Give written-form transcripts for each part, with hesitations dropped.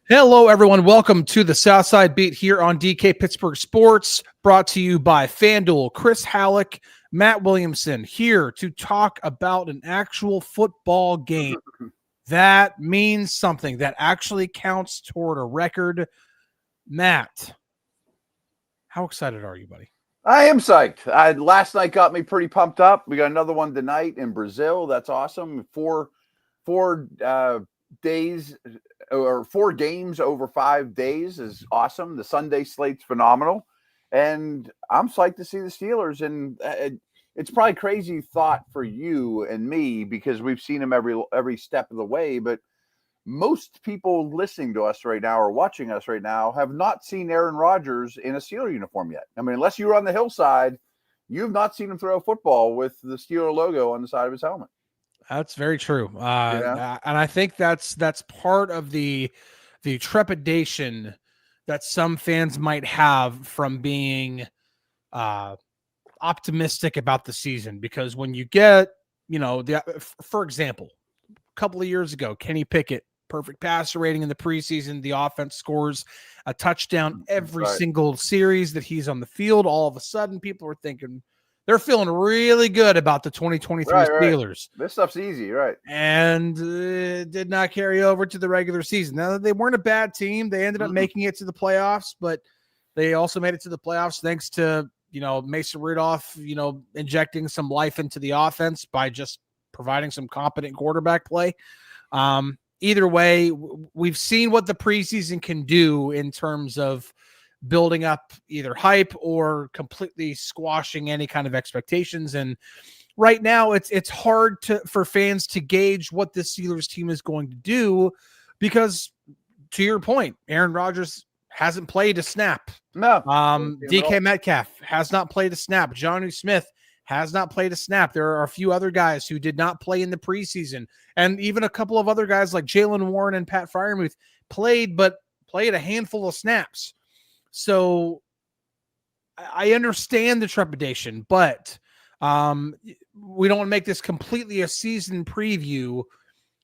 Hello, everyone. Welcome to the Southside Beat here on DK Pittsburgh Sports, brought to you by FanDuel. Chris Halicke, Matt Williamson, here to talk about an actual football game that means something, that actually counts toward a record. Matt, how excited are you, buddy? I am psyched. Last night got me pretty pumped up. We got another one tonight in Brazil. That's awesome. Four days or 4 games over 5 days is awesome. The Sunday slate's phenomenal, and I'm psyched to see the Steelers. And it's probably crazy thought for you and me because we've seen them every step of the way. But most people listening to us right now or watching us right now have not seen Aaron Rodgers in a Steeler uniform yet. I mean, unless you were on the hillside, you've not seen him throw a football with the Steeler logo on the side of his helmet. That's very true. And I think that's part of the trepidation that some fans might have from being optimistic about the season, because when you get, for example, a couple of years ago, Kenny Pickett, perfect passer rating in the preseason. The offense scores a touchdown every single series that he's on the field. All of a sudden, people are thinking they're feeling really good about the 2023 Steelers. This stuff's easy, right? And did not carry over to the regular season. Now, they weren't a bad team. They ended up making it to the playoffs, but they also made it to the playoffs thanks to, Mason Rudolph, injecting some life into the offense by just providing some competent quarterback play. Either way, we've seen what the preseason can do in terms of building up either hype or completely squashing any kind of expectations. And right now it's hard for fans to gauge what the Steelers team is going to do because, to your point, Aaron Rodgers hasn't played a snap. No. DK Metcalf has not played a snap. Jonnu Smith has not played a snap. There are a few other guys who did not play in the preseason. And even a couple of other guys like Jaylen Warren and Pat Freiermuth played a handful of snaps. So I understand the trepidation, but we don't want to make this completely a season preview,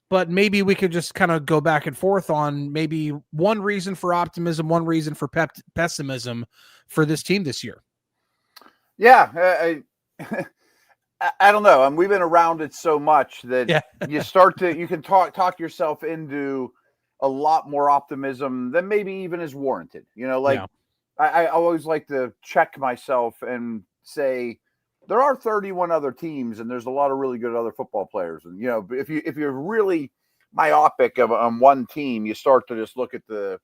but maybe we could just kind of go back and forth on maybe one reason for optimism, one reason for pessimism for this team this year. Yeah, I don't know. We've been around it so much that you can talk yourself into a lot more optimism than maybe even is warranted. I always like to check myself and say there are 31 other teams and there's a lot of really good other football players. And, if you're really myopic on one team, you start to just look at the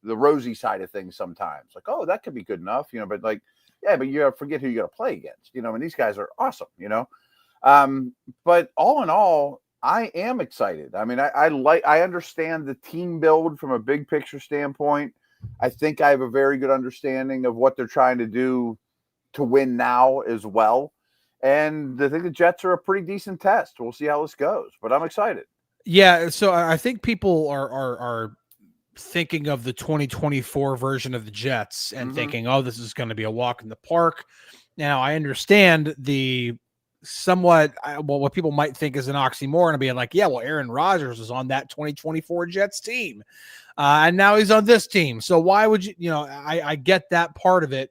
rosy side of things sometimes. Like, oh, that could be good enough, but but you gotta forget who you got to play against, and these guys are awesome, but all in all, I am excited. I mean, I understand the team build from a big picture standpoint. I think I have a very good understanding of what they're trying to do to win now as well. And I think the Jets are a pretty decent test. We'll see how this goes, but I'm excited. Yeah. So I think people are thinking of the 2024 version of the Jets and thinking, oh, this is going to be a walk in the park. Now, I understand the somewhat, what people might think is an oxymoron and being like, yeah, well, Aaron Rodgers was on that 2024 Jets team. And now he's on this team. So why would you, I get that part of it,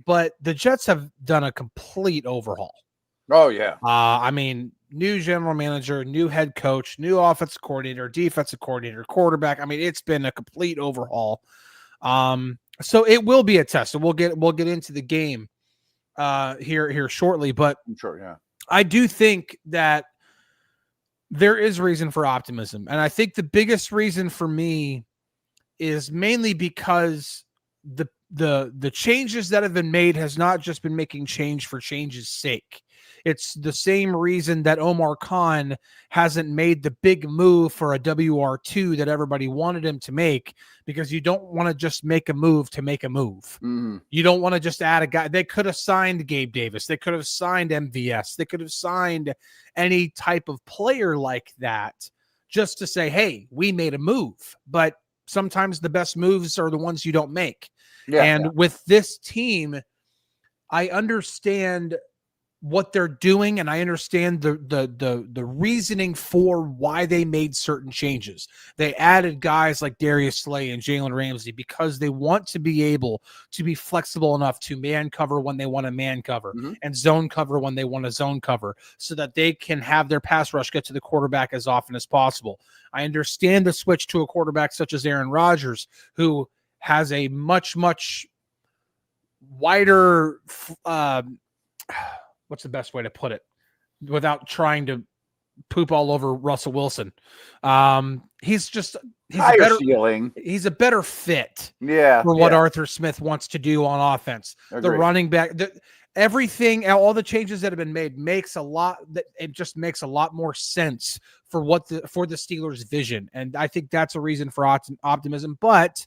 but the Jets have done a complete overhaul. Oh, yeah. New general manager, new head coach, new offensive coordinator, defensive coordinator, quarterback. It's been a complete overhaul. So it will be a test. So we'll get into the game here shortly, but sure, yeah. I do think that there is reason for optimism. And I think the biggest reason for me is mainly because the changes that have been made has not just been making change for change's sake. It's the same reason that Omar Khan hasn't made the big move for a WR2 that everybody wanted him to make, because you don't want to just make a move to make a move. Mm-hmm. You don't want to just add a guy. They could have signed Gabe Davis. They could have signed MVS. They could have signed any type of player like that just to say, hey, we made a move. But sometimes the best moves are the ones you don't make. With this team, I understand what they're doing, and I understand the reasoning for why they made certain changes. They added guys like Darius Slay and Jalen Ramsey because they want to be able to be flexible enough to man cover when they want to man cover and zone cover when they want to zone cover, so that they can have their pass rush get to the quarterback as often as possible. I understand the switch to a quarterback such as Aaron Rodgers, who has a much wider what's the best way to put it without trying to poop all over Russell Wilson? He's a better ceiling. He's a better fit for what Arthur Smith wants to do on offense. Agreed. The running back, everything, all the changes that have been made it just makes a lot more sense for the Steelers' vision. And I think that's a reason for optimism. But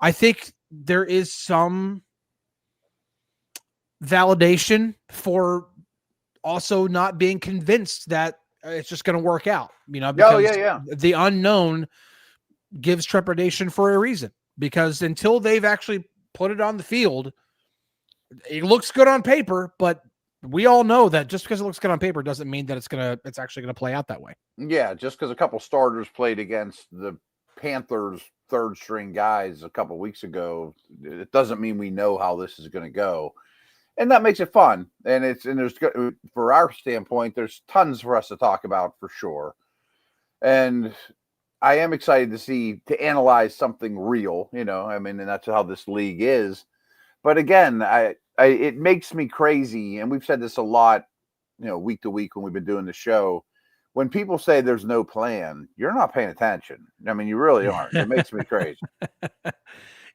I think there is some validation for also not being convinced that it's just going to work out, because the unknown gives trepidation for a reason, because until they've actually put it on the field, it looks good on paper, but we all know that just because it looks good on paper doesn't mean that it's actually going to play out that way. Yeah. Just because a couple starters played against the Panthers third string guys a couple weeks ago, it doesn't mean we know how this is going to go. And that makes it fun. And there's, for our standpoint, there's tons for us to talk about for sure. And I am excited to analyze something real, and that's how this league is. But again, it makes me crazy. And we've said this a lot, week to week when we've been doing the show. When people say there's no plan, you're not paying attention. You really aren't. It makes me crazy.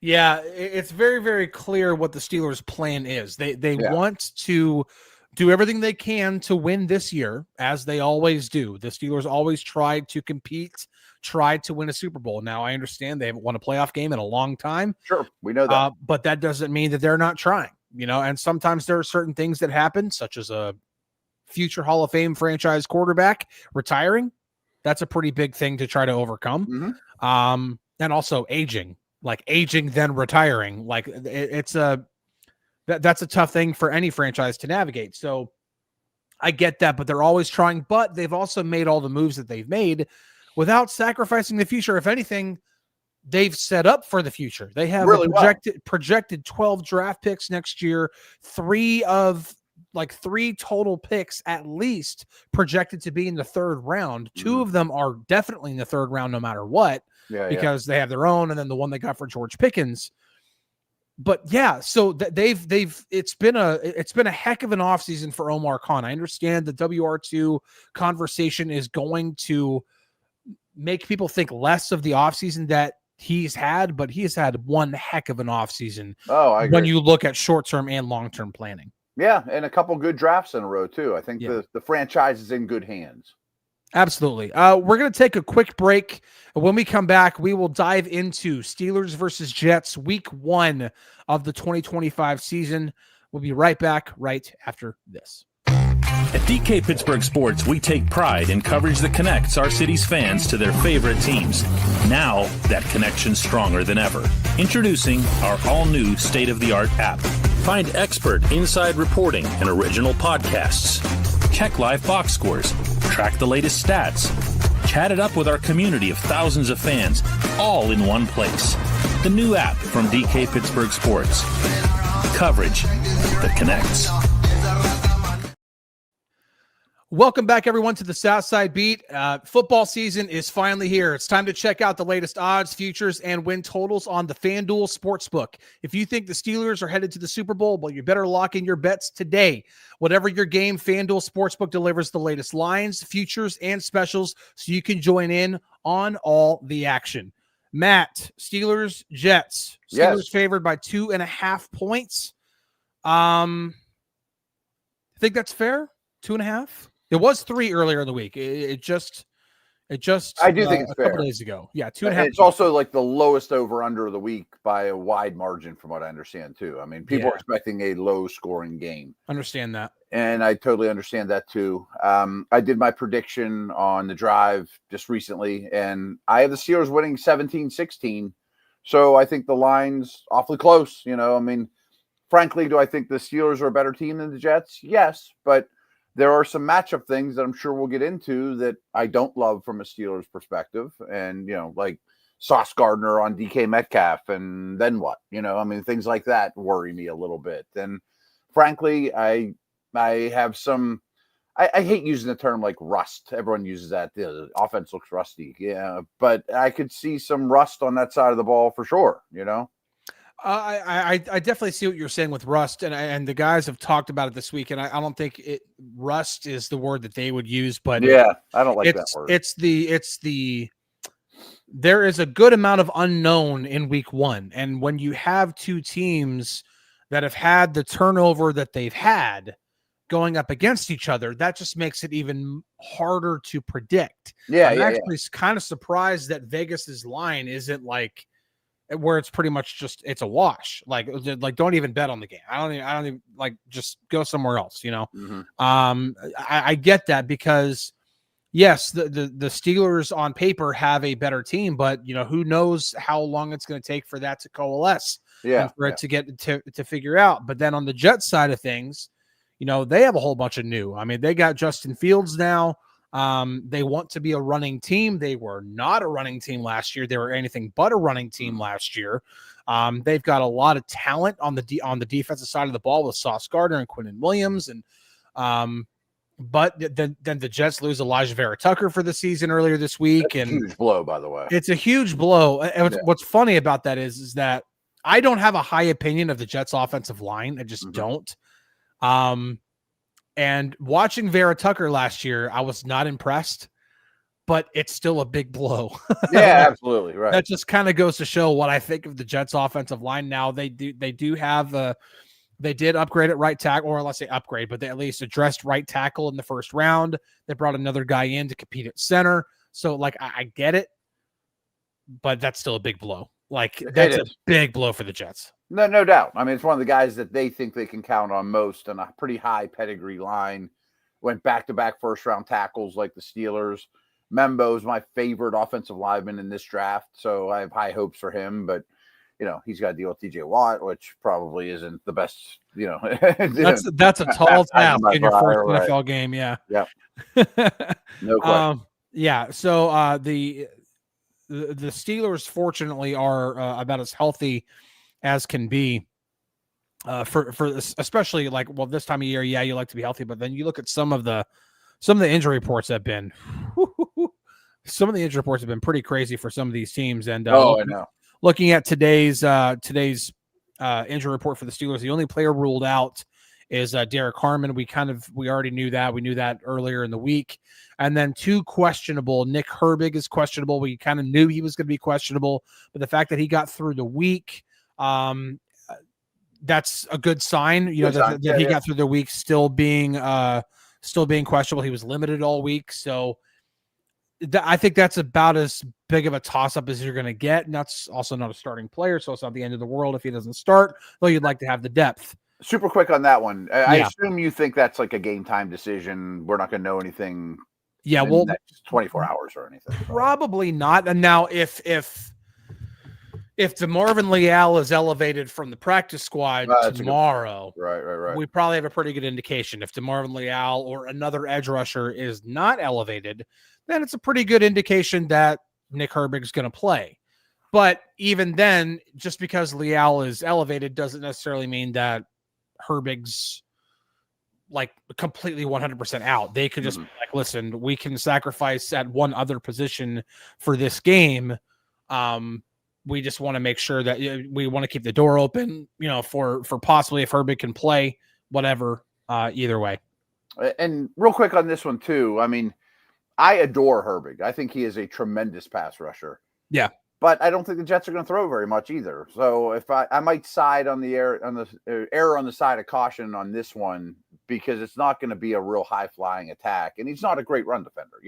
Yeah, it's very, very clear what the Steelers' plan is. They want to do everything they can to win this year, as they always do. The Steelers always tried to compete, tried to win a Super Bowl. Now, I understand they haven't won a playoff game in a long time. Sure, we know that. But that doesn't mean that they're not trying, and sometimes there are certain things that happen, such as a future Hall of Fame franchise quarterback retiring. That's a pretty big thing to try to overcome. And also aging then retiring. That's a tough thing for any franchise to navigate. So I get that, but they're always trying. But they've also made all the moves that they've made without sacrificing the future. If anything, they've set up for the future. They have really projected 12 draft picks next year, three total picks at least projected to be in the third round. Two of them are definitely in the third round no matter what, because they have their own, and then the one they got for George Pickens. But so it's been a heck of an offseason for Omar Khan. I understand the WR2 conversation is going to make people think less of the offseason that he's had, but he's had one heck of an offseason when you look at short-term and long-term planning. Yeah, and a couple good drafts in a row, too. I think the franchise is in good hands. Absolutely. We're going to take a quick break. When we come back, we will dive into Steelers versus Jets, week 1 of the 2025 season. We'll be right back right after this. At DK Pittsburgh Sports, we take pride in coverage that connects our city's fans to their favorite teams. Now, that connection's stronger than ever. Introducing our all-new state-of-the-art app. Find expert inside reporting and original podcasts. Check live box scores. Track the latest stats. Chat it up with our community of thousands of fans, all in one place. The new app from DK Pittsburgh Sports. Coverage that connects. Welcome back, everyone, to the Southside Beat. Football season is finally here. It's time to check out the latest odds, futures, and win totals on the FanDuel Sportsbook. If you think the Steelers are headed to the Super Bowl, well, you better lock in your bets today. Whatever your game, FanDuel Sportsbook delivers the latest lines, futures, and specials so you can join in on all the action. Matt, Steelers, Jets. Steelers favored by 2.5 points. I think that's fair. 2.5. It was 3 earlier in the week. It just. I do think it's fair. A couple days ago. Yeah, 2.5. It's also like the lowest over/under of the week by a wide margin, from what I understand too. I mean, people are expecting a low-scoring game. Understand that, and I totally understand that too. I did my prediction on the drive just recently, and I have the Steelers winning 17-16. So I think the line's awfully close. I mean, frankly, do I think the Steelers are a better team than the Jets? Yes, but there are some matchup things that I'm sure we'll get into that I don't love from a Steelers perspective. And, like Sauce Gardner on DK Metcalf, and then what? Things like that worry me a little bit. And frankly, I have some, I hate using the term like rust. Everyone uses that. The offense looks rusty. Yeah, but I could see some rust on that side of the ball for sure, I definitely see what you're saying with rust, and the guys have talked about it this week, and I don't think rust is the word that they would use, but yeah, I don't like that word. There is a good amount of unknown in week one, and when you have two teams that have had the turnover that they've had going up against each other, that just makes it even harder to predict. I'm actually kind of surprised that Vegas's line isn't like where it's pretty much just it's a wash. Like don't even bet on the game. I don't even like just go somewhere else. Mm-hmm. I get that because yes, the Steelers on paper have a better team, but who knows how long it's going to take for that to coalesce. And for it to get to figure out. But then on the Jets side of things, they have a whole bunch of new. They got Justin Fields now. They want to be a running team. They were not a running team last year. They were anything but a running team last year. They've got a lot of talent on the defensive side of the ball with Sauce Gardner and Quinnen Williams. And but then the Jets lose Elijah Vera Tucker for the season earlier this week. That's a huge blow, by the way. It's a huge blow. And what's funny about that is that I don't have a high opinion of the Jets offensive line. I just don't. And watching Vera Tucker last year, I was not impressed, but it's still a big blow. Yeah, absolutely. Right. That just kind of goes to show what I think of the Jets offensive line. Now they did upgrade at right tackle, or let's say upgrade, but they at least addressed right tackle in the first round. They brought another guy in to compete at center. So I get it, but that's still a big blow. That's a big blow for the Jets. No doubt. It's one of the guys that they think they can count on most, and a pretty high pedigree line. Went back-to-back first-round tackles like the Steelers. Membo's my favorite offensive lineman in this draft, so I have high hopes for him. But he's got to deal with TJ Watt, which probably isn't the best. That's a tall task in your first NFL game. Yeah. Yeah. No question. Yeah. So the Steelers fortunately are about as healthy as can be for especially this time of year. Yeah, you like to be healthy, but then you look at some of the injury reports have been pretty crazy for some of these teams. And I know. Looking at today's injury report for the Steelers, the only player ruled out is Derek Harmon. We already knew that. We knew that earlier in the week. And then two questionable. Nick Herbig is questionable. We kind of knew he was going to be questionable, but the fact that he got through the week, that's a good sign. He got through the week still being questionable. He was limited all week, so I think that's about as big of a toss-up as you're going to get. And that's also not a starting player, so it's not the end of the world if he doesn't start, though you'd like to have the depth. Super quick on that one. I assume you think that's like a game time decision. We're not going to know anything in the next 24 hours or anything. Probably not. And now if DeMarvin Leal is elevated from the practice squad tomorrow, right, we probably have a pretty good indication. If DeMarvin Leal or another edge rusher is not elevated, then it's a pretty good indication that Nick Herbig is going to play. But even then, just because Leal is elevated doesn't necessarily mean that Herbig's completely 100% out. They could just be like, listen, we can sacrifice at one other position for this game. We just want to make sure that we want to keep the door open, for possibly if Herbig can play, whatever, either way. And real quick on this one too. I adore Herbig. I think he is a tremendous pass rusher. Yeah. But I don't think the Jets are going to throw very much either. So if I might side on the error on the side of caution on this one, because it's not going to be a real high flying attack, and he's not a great run defender,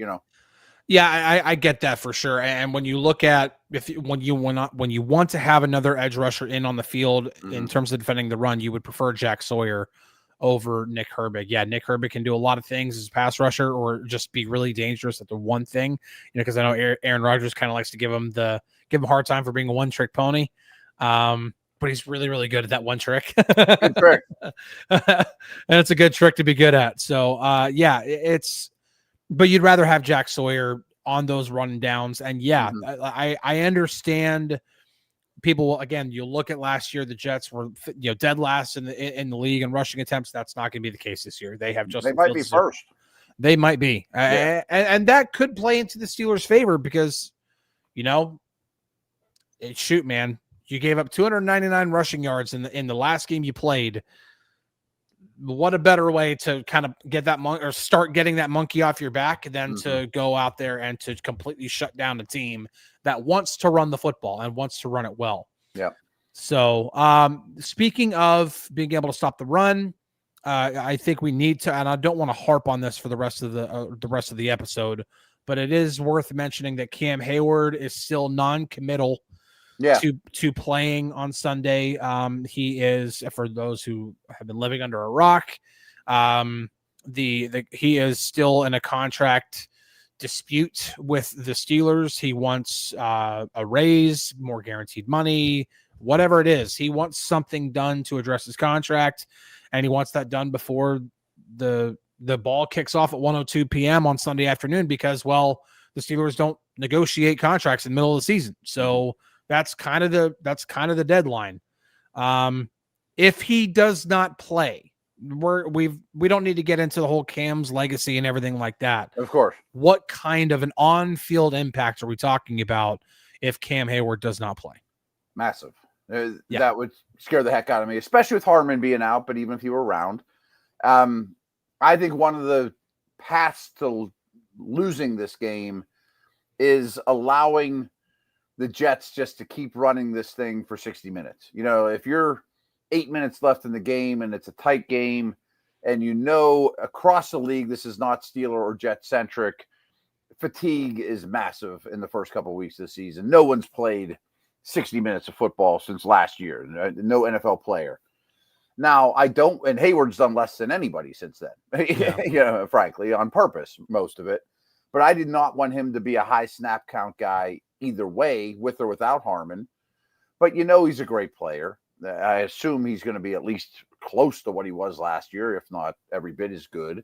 Yeah, I get that for sure. And when you look at when you want to have another edge rusher in on the field in terms of defending the run, you would prefer Jack Sawyer over Nick Herbig. Yeah, Nick Herbig can do a lot of things as a pass rusher, or just be really dangerous at the one thing. Because I know Aaron Rodgers kind of likes to give him a hard time for being a one-trick pony. but he's really, really good at that one trick. Good trick. And it's a good trick to be good at. So, but you'd rather have Jack Sawyer on those running downs. And I understand people. Again, you look at last year, the Jets were dead last in the league in rushing attempts. That's not going to be the case this year. They have They might be first. They might be, and that could play into the Steelers' favor because, shoot, man, you gave up 299 rushing yards in the last game you played. What a better way to kind of get that or start getting that monkey off your back than to go out there and to completely shut down a team that wants to run the football and wants to run it well. Yeah. So, speaking of being able to stop the run, I think we need to, and I don't want to harp on this for the rest of the episode, but it is worth mentioning that Cam Hayward is still non-committal to playing on Sunday. He is, for those who have been living under a rock, he is still in a contract dispute with the Steelers. He wants a raise, more guaranteed money, whatever it is. He wants something done to address his contract, and he wants that done before the ball kicks off at 1:02 p.m. on Sunday afternoon because, well, the Steelers don't negotiate contracts in the middle of the season. So that's kind of the deadline. If he does not play, we don't need to get into the whole Cam's legacy and everything like that. Of course. What kind of an on-field impact are we talking about if Cam Hayward does not play? Massive. That would scare the heck out of me, especially with Harmon being out, but even if he were around. I think one of the paths to losing this game is allowing the Jets just to keep running this thing for 60 minutes. If you're 8 minutes left in the game and it's a tight game and across the league this is not Steeler or Jet centric, fatigue is massive in the first couple of weeks of the season. No one's played 60 minutes of football since last year. No NFL player. Now, and Hayward's done less than anybody since then, frankly, on purpose, most of it. But I did not want him to be a high snap count guy either way, with or without Harmon. But he's a great player. I assume he's going to be at least close to what he was last year, if not every bit as good.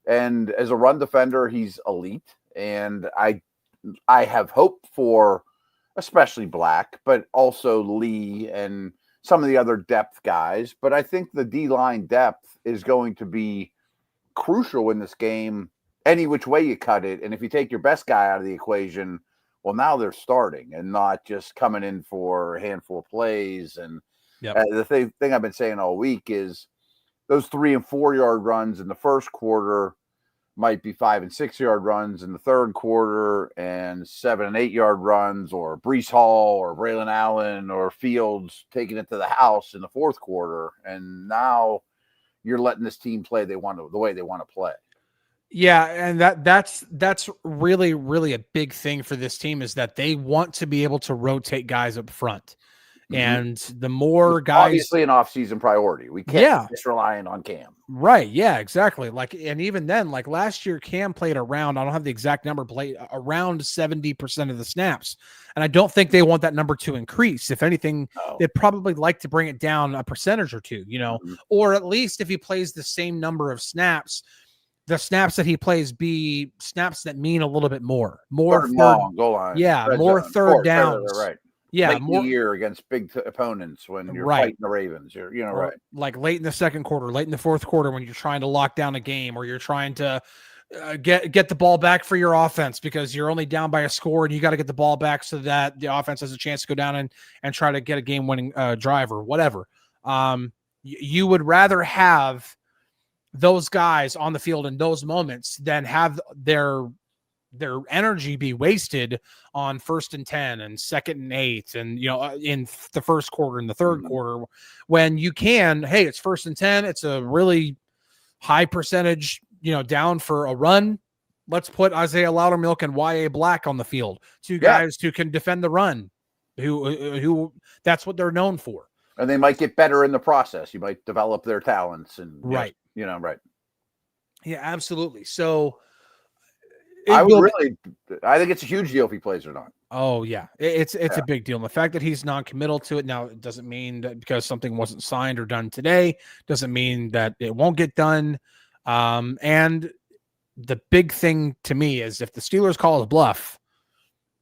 And as a run defender, he's elite. And I have hope for especially Black, but also Lee and some of the other depth guys. But I think the D-line depth is going to be crucial in this game any which way you cut it. And if you take your best guy out of the equation, well, now they're starting and not just coming in for a handful of plays. And the thing I've been saying all week is those 3 and 4 yard runs in the first quarter might be 5 and 6 yard runs in the third quarter and 7 and 8 yard runs, or Breece Hall or Braylon Allen or Fields taking it to the house in the fourth quarter. And now you're letting this team play the way they want to play. Yeah, and that's really, really a big thing for this team is that they want to be able to rotate guys up front. And the more guys, obviously an off-season priority. We can't just relying on Cam. Right. Yeah, exactly. And even then, last year, Cam played around, I don't have the exact number, played around 70% of the snaps. And I don't think they want that number to increase. If anything, they'd probably like to bring it down a percentage or two, or at least if he plays the same number of snaps, the snaps that he plays be snaps that mean a little bit more long goal line. Yeah. More third downs. Right. Yeah, late in the year against big opponents when you're fighting the Ravens. You're right. Like late in the second quarter, late in the fourth quarter when you're trying to lock down a game, or you're trying to get the ball back for your offense because you're only down by a score and you got to get the ball back so that the offense has a chance to go down and try to get a game-winning drive or whatever. You would rather have those guys on the field in those moments than have their energy be wasted on 1st and 10 and 2nd and 8 and in the first quarter and the third quarter, when you can, hey, it's 1st and 10, it's a really high percentage down for a run. Let's put Isaiah Loudermilk and YA Black on the field, two guys who can defend the run, who that's what they're known for, and they might get better in the process. You might develop their talents and right. Yeah, absolutely. So I think it's a huge deal if he plays or not. Oh yeah, it's a big deal. And the fact that he's non-committal to it now, it doesn't mean that because something wasn't signed or done today, doesn't mean that it won't get done. And the big thing to me is if the Steelers call his bluff,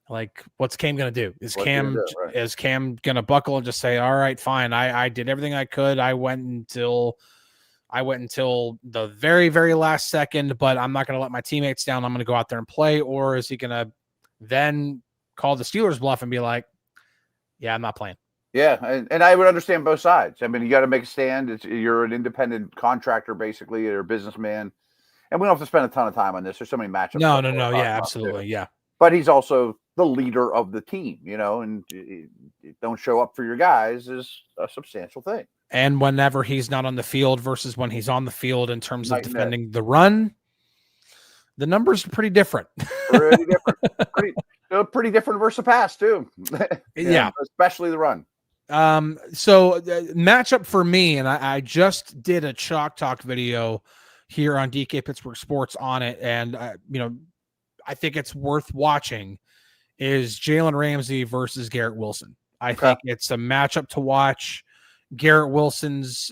like what's Cam gonna do? Is Cam gonna buckle and just say, all right, fine, I did everything I could. I went until the very, very last second, but I'm not gonna let my teammates down. I'm gonna go out there and play, or is he gonna then call the Steelers bluff and be like, yeah, I'm not playing? Yeah, and I would understand both sides. I mean, you got to make a stand. You're an independent contractor, basically, or a businessman. And we don't have to spend a ton of time on this. There's so many matchups. No. Yeah, absolutely. Too. Yeah. But he's also the leader of the team, and don't show up for your guys is a substantial thing. And whenever he's not on the field versus when he's on the field in terms of defending the run, the numbers are pretty different. Pretty different. Pretty different versus the pass too. Yeah, especially the run. So matchup for me, and I just did a Chalk Talk video here on DK Pittsburgh Sports on it, and I think it's worth watching. Is Jalen Ramsey versus Garrett Wilson? I think it's a matchup to watch. Garrett Wilson's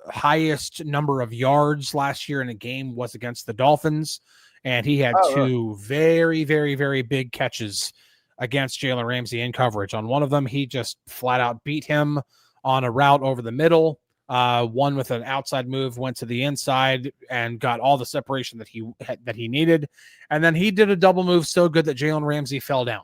highest number of yards last year in a game was against the Dolphins. And he had two very, very, very big catches against Jalen Ramsey in coverage. On one of them, he just flat out beat him on a route over the middle. One with an outside move went to the inside and got all the separation that he needed. And then he did a double move so good that Jalen Ramsey fell down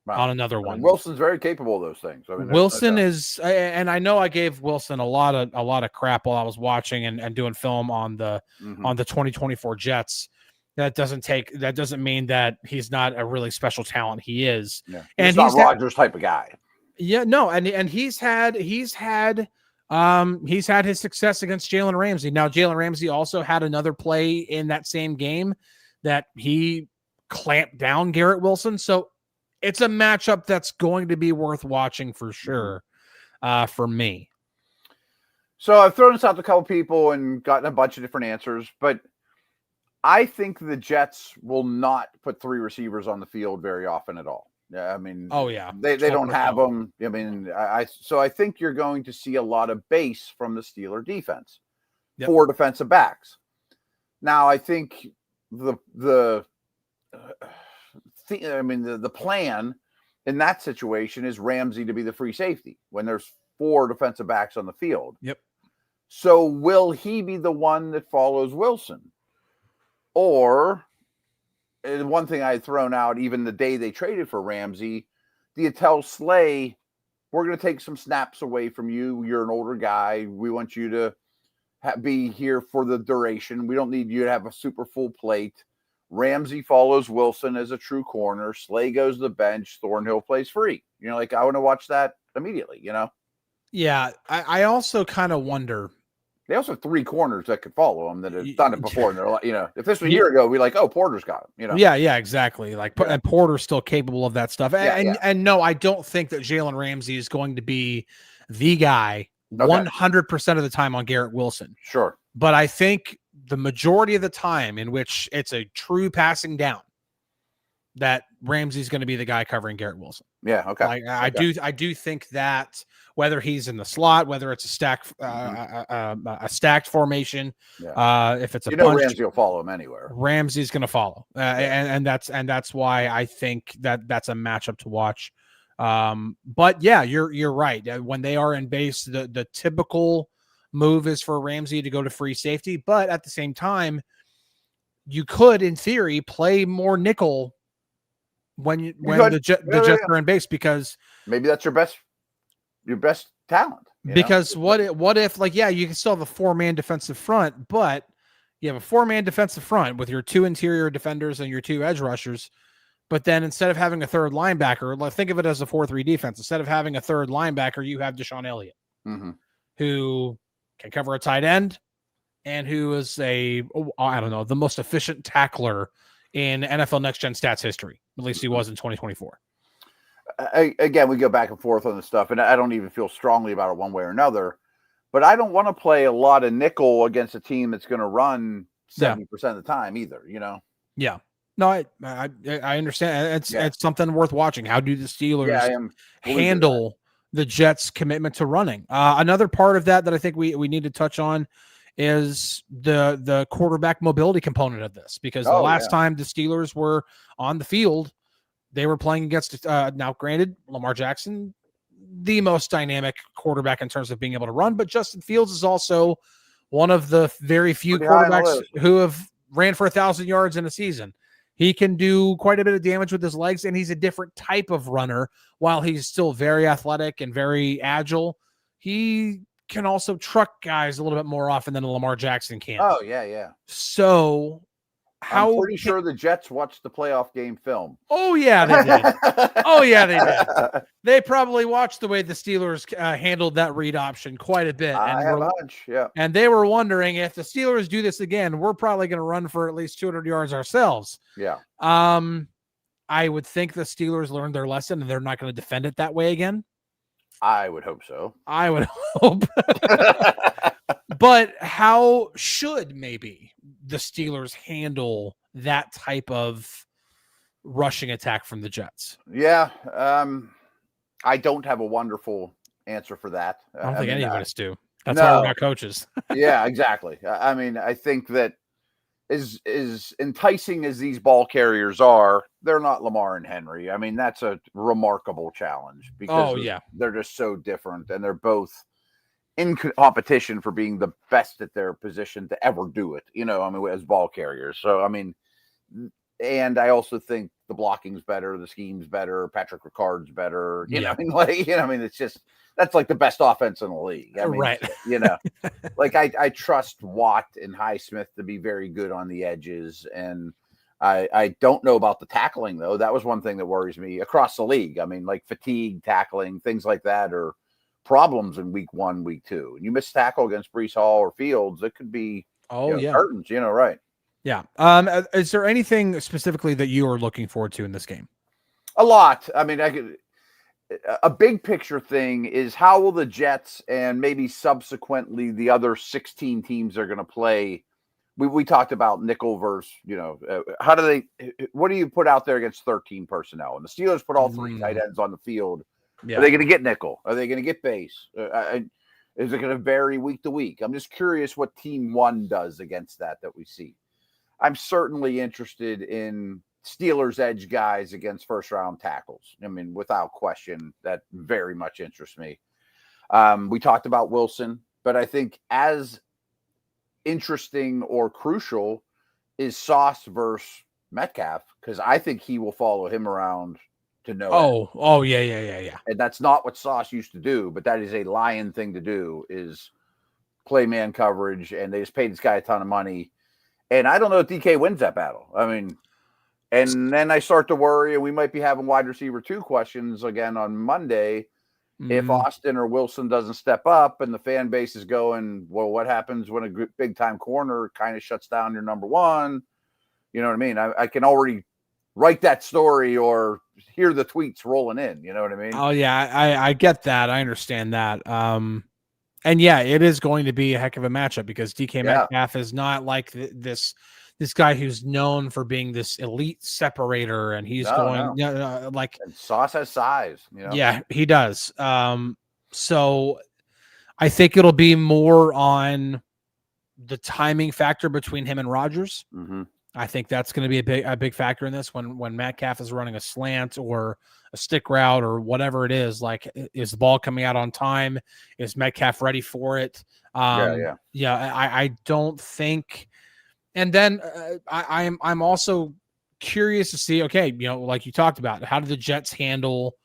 on another one. Wilson's very capable of those things. I mean, Wilson is, and I know I gave Wilson a lot of crap while I was watching and doing film on the 2024 Jets. That doesn't mean that he's not a really special talent. He is. Yeah. And he's not Rodgers type of guy. Yeah, no, and he's had his success against Jalen Ramsey. Now, Jalen Ramsey also had another play in that same game that he clamped down Garrett Wilson. So it's a matchup that's going to be worth watching for sure, for me. So I've thrown this out to a couple people and gotten a bunch of different answers, but I think the Jets will not put three receivers on the field very often at all. Yeah, I mean, they don't have them. I mean, so I think you're going to see a lot of base from the Steeler defense, 4 defensive backs. Now, I think the plan in that situation is Ramsey to be the free safety when there's 4 defensive backs on the field. Yep. So will he be the one that follows Wilson? Or, and one thing I had thrown out even the day they traded for Ramsey, do you tell Slay, we're going to take some snaps away from you. You're an older guy. We want you to be here for the duration. We don't need you to have a super full plate. Ramsey follows Wilson as a true corner. Slay goes to the bench. Thornhill plays free. I want to watch that immediately, Yeah, I also kind of wonder. They also have 3 corners that could follow them that have done it before. And they're like, if this was a year ago, we'd be like, oh, Porter's got him. Yeah, exactly. And Porter's still capable of that stuff. And no, I don't think that Jalen Ramsey is going to be the guy 100% of the time on Garrett Wilson. Sure. But I think the majority of the time in which it's a true passing down, that Ramsey's going to be the guy covering Garrett Wilson. Yeah. Okay. I do think that whether he's in the slot, whether it's a stacked formation, if it's a bunch, Ramsey will follow him anywhere. Ramsey's going to follow, and that's why I think that's a matchup to watch. But yeah, you're right. When they are in base, the typical move is for Ramsey to go to free safety, but at the same time, you could, in theory, play more nickel when the Jets are in base, because maybe that's your best talent. Because what if you can still have a 4-man defensive front, but you have a 4-man defensive front with your 2 interior defenders and your 2 edge rushers. But then instead of having a third linebacker, think of it as a 4-3 defense. Instead of having a third linebacker, you have Deshaun Elliott, who can cover a tight end and who is the most efficient tackler in NFL Next Gen Stats history. At least he was in 2024. Again, we go back and forth on this stuff, and I don't even feel strongly about it one way or another. But I don't want to play a lot of nickel against a team that's going to run 70% of the time either, Yeah. No, I understand. It's something worth watching. How do the Steelers handle the Jets' commitment to running? Another part of that I think we need to touch on is the quarterback mobility component of this, because the last time the Steelers were on the field, they were playing against, now granted, Lamar Jackson, the most dynamic quarterback in terms of being able to run, but Justin Fields is also one of the very few quarterbacks who have ran for 1,000 yards in a season. He can do quite a bit of damage with his legs, and he's a different type of runner. While he's still very athletic and very agile, he can also truck guys a little bit more often than a Lamar Jackson can. Oh, yeah. So I'm pretty sure the Jets watched the playoff game film. Oh, yeah, they did. They probably watched the way the Steelers handled that read option quite a bit. And they were wondering, if the Steelers do this again, we're probably going to run for at least 200 yards ourselves. Yeah. I would think the Steelers learned their lesson and they're not going to defend it that way again. I would hope so. I would hope. But how should maybe the Steelers handle that type of rushing attack from the Jets? Yeah. I don't have a wonderful answer for that. I don't think any of us do. That's why we're not coaches. Yeah, exactly. I mean, I think that as enticing as these ball carriers are, they're not Lamar and Henry. I mean, that's a remarkable challenge because they're just so different, and they're both in competition for being the best at their position to ever do it, as ball carriers. So, I mean, and I also think the blocking's better, the scheme's better, Patrick Ricard's better, it's just, that's like the best offense in the league. I mean, right. Like I trust Watt and Highsmith to be very good on the edges. And I don't know about the tackling though. That was one thing that worries me across the league. I mean, like fatigue, tackling, things like that are problems in week 1, week 2. And you miss tackle against Breece Hall or Fields, it could be curtains, right. Yeah. Is there anything specifically that you are looking forward to in this game? A lot. I mean, a big picture thing is how will the Jets and maybe subsequently the other 16 teams are going to play. We talked about nickel versus, what do you put out there against 13 personnel? And the Steelers put all 3 tight ends on the field. Yeah. Are they going to get nickel? Are they going to get base? Is it going to vary week to week? I'm just curious what team 1 does against that we see. I'm certainly interested in Steelers edge guys against first round tackles. I mean, without question, that very much interests me. We talked about Wilson, but I think as interesting or crucial is Sauce versus Metcalf, because I think he will follow him around to know. Oh, yeah. And that's not what Sauce used to do, but that is a Lion thing to do, is play man coverage, and they just paid this guy a ton of money. And I don't know if DK wins that battle. I mean, and then I start to worry, and we might be having wide receiver 2 questions again on Monday. If Austin or Wilson doesn't step up and the fan base is going, well, what happens when a big time corner kind of shuts down your number 1? You know what I mean? I can already write that story or hear the tweets rolling in. You know what I mean? Oh, yeah, I get that. I understand that. And yeah, it is going to be a heck of a matchup because DK Metcalf is not like this guy who's known for being this elite separator, and he's like and Sauce has size. Yeah, he does. So I think it'll be more on the timing factor between him and Rodgers. Mm-hmm. I think that's going to be a big factor in this when Metcalf is running a slant or a stick route or whatever it is. Like, is the ball coming out on time? Is Metcalf ready for it? I don't think. And then I'm also curious to see. Okay, like you talked about, how do the Jets handle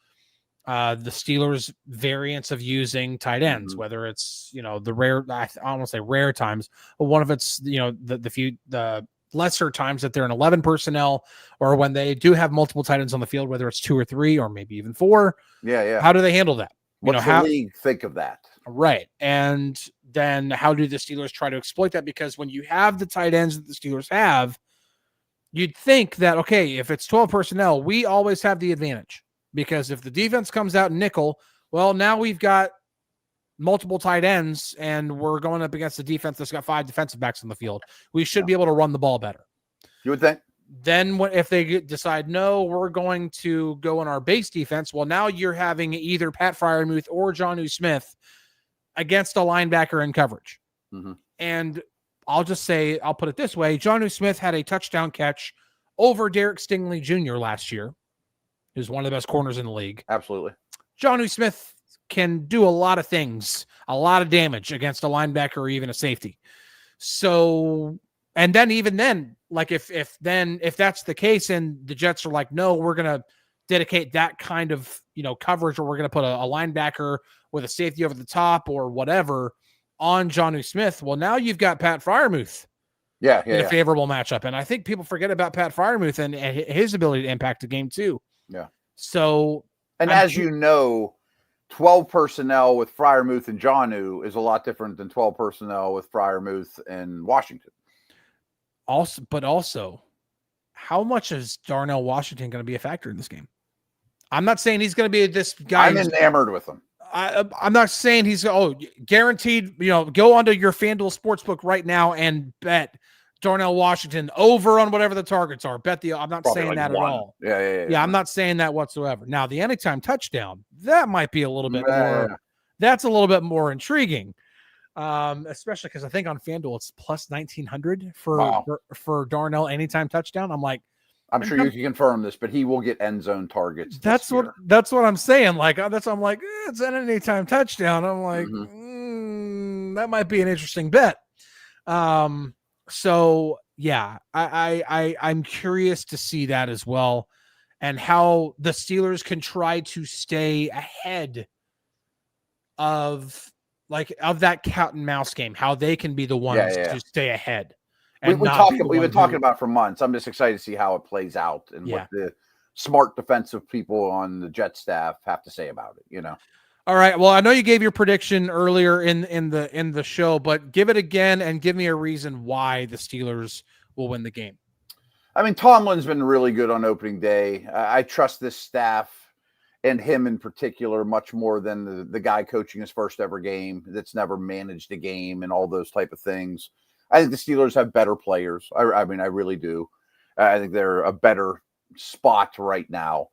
the Steelers' variants of using tight ends? Mm-hmm. Whether it's the rare, I almost say rare times, but one of it's the lesser times that they're in 11 personnel, or when they do have multiple tight ends on the field, whether it's 2 or 3 or maybe even 4. Yeah. How do they handle that? What's the league think of that? Right. And then how do the Steelers try to exploit that? Because when you have the tight ends that the Steelers have, you'd think that, okay, if it's 12 personnel, we always have the advantage. Because if the defense comes out nickel, well, now we've got multiple tight ends, and we're going up against a defense that's got 5 defensive backs on the field. We should be able to run the ball better. You would think. then if they decide, no, we're going to go in our base defense, well, now you're having either Pat Freiermuth or Jonnu Smith against a linebacker in coverage. Mm-hmm. And I'll put it this way. Jonnu Smith had a touchdown catch over Derek Stingley Jr. last year, who's one of the best corners in the league. Absolutely. Jonnu Smith can do a lot of things, a lot of damage against a linebacker or even a safety. So, and then even then, like if that's the case and the Jets are like, no, we're going to dedicate that kind of, coverage, or we're going to put a linebacker with a safety over the top or whatever on Jonnu Smith. Well, now you've got Pat Freiermuth in a favorable matchup. And I think people forget about Pat Freiermuth and his ability to impact the game too. Yeah. So, and as you know, 12 personnel with Freiermuth and Jonnu is a lot different than 12 personnel with Freiermuth and Washington. Also, how much is Darnell Washington going to be a factor in this game? I'm not saying he's going to be this guy. I'm enamored with him. I'm not saying he's guaranteed. Go onto your FanDuel Sportsbook right now and bet Darnell Washington over on whatever the targets are. I'm not saying that at all. Yeah. I'm not saying that whatsoever. Now, the anytime touchdown, that might be a little bit more. That's a little bit more intriguing, especially because I think on FanDuel it's plus 1,900 for Darnell anytime touchdown. I'm like, I'm sure you can confirm this, but he will get end zone targets. That's what I'm saying. Like I'm like, it's an anytime touchdown. I'm like, that might be an interesting bet. So yeah, I'm curious to see that as well, and how the Steelers can try to stay ahead of that cat and mouse game, how they can be the ones to stay ahead. We've been talking about it for months. I'm just excited to see how it plays out and what the smart defensive people on the Jet staff have to say about it. All right. Well, I know you gave your prediction earlier in the show, but give it again and give me a reason why the Steelers will win the game. I mean, Tomlin's been really good on opening day. I trust this staff and him in particular much more than the guy coaching his first ever game that's never managed a game and all those type of things. I think the Steelers have better players. I mean, I really do. I think they're a better spot right now.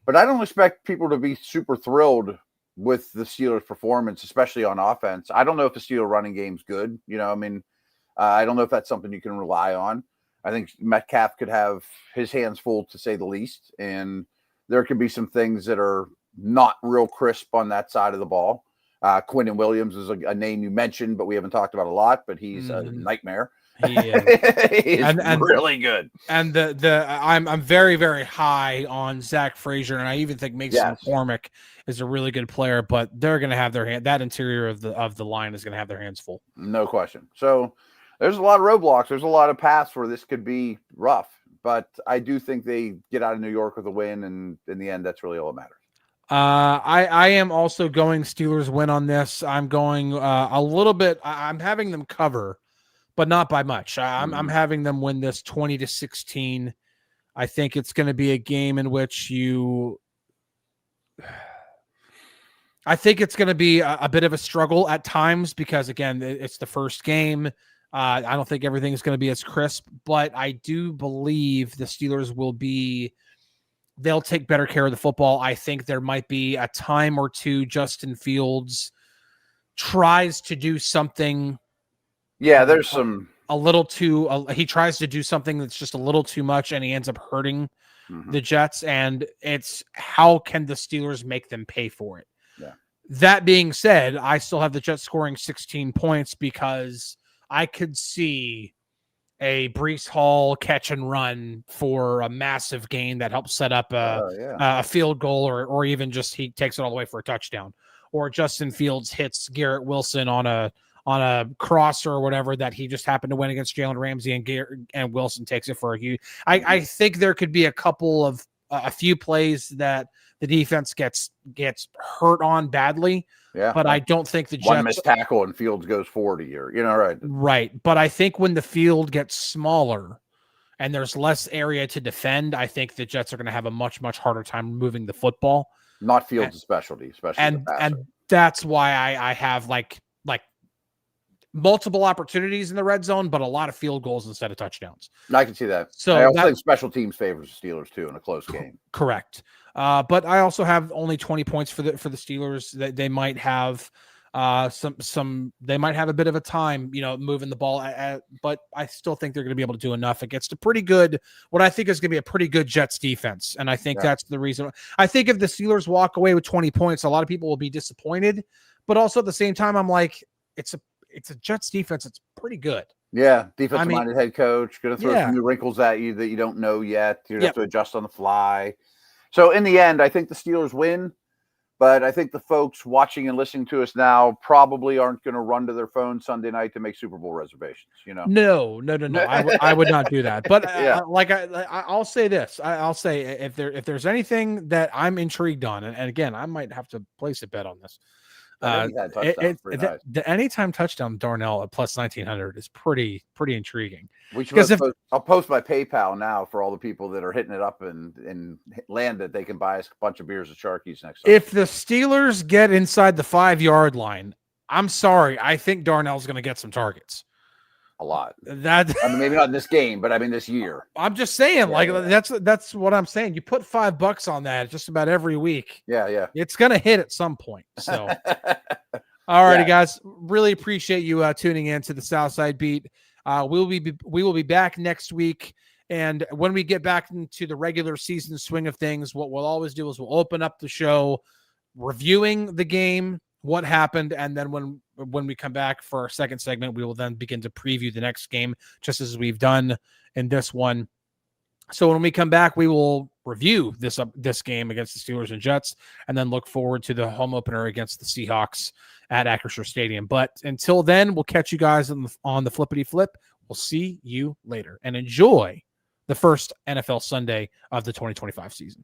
But I don't expect people to be super thrilled with the Steelers' performance, especially on offense. I don't know if the Steelers running game's good. I don't know if that's something you can rely on. I think Metcalf could have his hands full, to say the least. And there could be some things that are not real crisp on that side of the ball. Quentin Williams is a name you mentioned, but we haven't talked about a lot, but he's a nightmare. He is really good. And I'm very, very high on Zach Frazier, and I even think Mason McCormick is a really good player, but they're going to have that interior of the line is going to have their hands full. No question. So there's a lot of roadblocks. There's a lot of paths where this could be rough, but I do think they get out of New York with a win, and in the end, that's really all that matters. I am also going Steelers win on this. I'm going a little bit. I'm having them cover, but not by much. I'm having them win this 20-16. I think it's going to be a game in which I think it's going to be a bit of a struggle at times because, again, it's the first game. I don't think everything is going to be as crisp, but I do believe the Steelers they'll take better care of the football. I think there might be a time or two Justin Fields tries to do something. Yeah, there's some a little too. He tries to do something that's just a little too much, and he ends up hurting the Jets. And it's how can the Steelers make them pay for it? Yeah. That being said, I still have the Jets scoring 16 points because I could see a Breece Hall catch and run for a massive gain that helps set up a field goal, or even just he takes it all the way for a touchdown, or Justin Fields hits Garrett Wilson on a crosser or whatever that he just happened to win against Jalen Ramsey, and Wilson takes it for a huge. I think there could be a few plays that the defense gets hurt on badly. Yeah, but I don't think the Jets one missed tackle and Fields goes 40 or right. Right, but I think when the field gets smaller and there's less area to defend, I think the Jets are going to have a much harder time moving the football. Not Fields' specialty, especially and that's why I have like multiple opportunities in the red zone, but a lot of field goals instead of touchdowns. I can see that. So I also think special teams favors the Steelers too in a close game. Correct. But I also have only 20 points for the Steelers. That they might have they might have a bit of a time, moving the ball, but I still think they're going to be able to do enough against a pretty good, what I think is going to be a pretty good Jets defense. And I think that's the reason. I think if the Steelers walk away with 20 points, a lot of people will be disappointed, but also at the same time, I'm like, it's a Jets defense. It's pretty good. Yeah. Defensive-minded head coach, going to throw some new wrinkles at you that you don't know yet. You have to adjust on the fly. So in the end, I think the Steelers win. But I think the folks watching and listening to us now probably aren't going to run to their phone Sunday night to make Super Bowl reservations. No. I would not do that. But I'll say this. I'll say if there's anything that I'm intrigued on, and again, I might have to place a bet on this. The anytime touchdown Darnell at plus 1900 is pretty intriguing. I'll post my PayPal now for all the people that are hitting it up and land it. They can buy us a bunch of beers at Sharky's next time. If the Steelers get inside the 5-yard line, I'm sorry, I think Darnell's going to get some targets. A lot. Maybe not in this game, but this year. I'm just saying, that's what I'm saying. You put $5 on that just about every week. Yeah. It's gonna hit at some point. So, all righty, guys. Really appreciate you tuning in to the Southside Beat. We will be back next week, and when we get back into the regular season swing of things, what we'll always do is we'll open up the show, reviewing the game, what happened, and then when we come back for our second segment, we will then begin to preview the next game, just as we've done in this one. So when we come back, we will review this game against the Steelers and Jets, and then look forward to the home opener against the Seahawks at Acrisure Stadium. But until then, we'll catch you guys on the Flippity Flip. We'll see you later, and enjoy the first NFL Sunday of the 2025 season.